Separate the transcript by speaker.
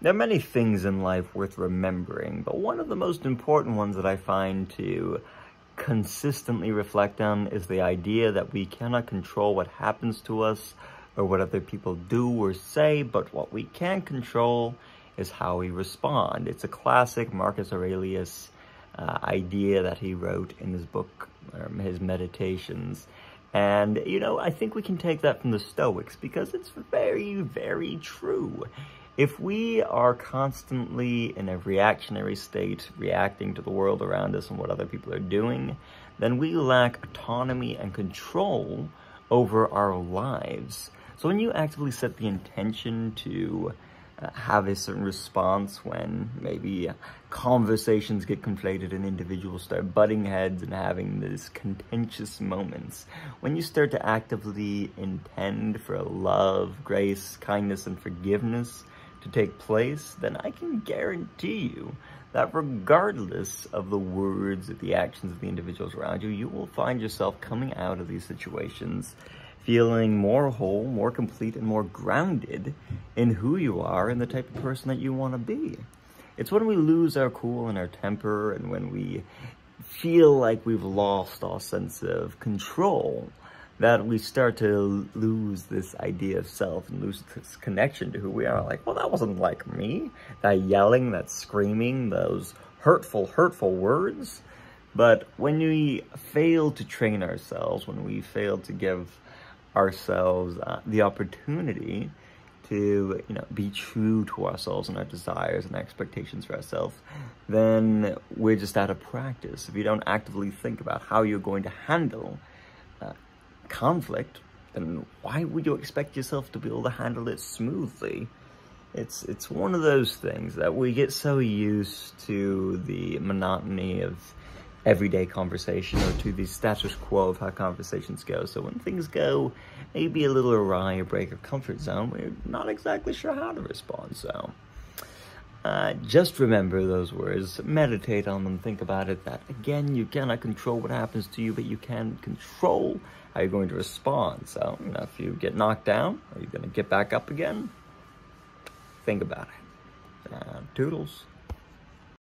Speaker 1: There are many things in life worth remembering, but one of the most important ones that I find to consistently reflect on is the idea that we cannot control what happens to us or what other people do or say, but what we can control is how we respond. It's a classic Marcus Aurelius idea that he wrote in his book, his Meditations. And, you know, I think we can take that from the Stoics because it's very, very true. If we are constantly in a reactionary state, reacting to the world around us and what other people are doing, then we lack autonomy and control over our lives. So when you actively set the intention to have a certain response when maybe conversations get conflated and individuals start butting heads and having these contentious moments, when you start to actively intend for love, grace, kindness, and forgiveness to take place, then I can guarantee you that regardless of the words or the actions of the individuals around you, you will find yourself coming out of these situations feeling more whole, more complete, and more grounded in who you are and the type of person that you want to be. It's when we lose our cool and our temper and when we feel like we've lost our sense of control that we start to lose this idea of self and lose this connection to who we are. Like, well, that wasn't like me. That yelling, that screaming, those hurtful words. But when we fail to train ourselves, when we fail to give ourselves the opportunity to, be true to ourselves and our desires and expectations for ourselves, then we're just out of practice. If you don't actively think about how you're going to handle conflict, then why would you expect yourself to be able to handle it smoothly? It's one of those things that we get so used to the monotony of everyday conversation or to the status quo of how conversations go. So when things go maybe a little awry or break our comfort zone, we're not exactly sure how to respond. So just remember those words, meditate on them, think about it, that again, you cannot control what happens to you, but you can control how you're going to respond. So, if you get knocked down, are you going to get back up again? Think about it. Toodles.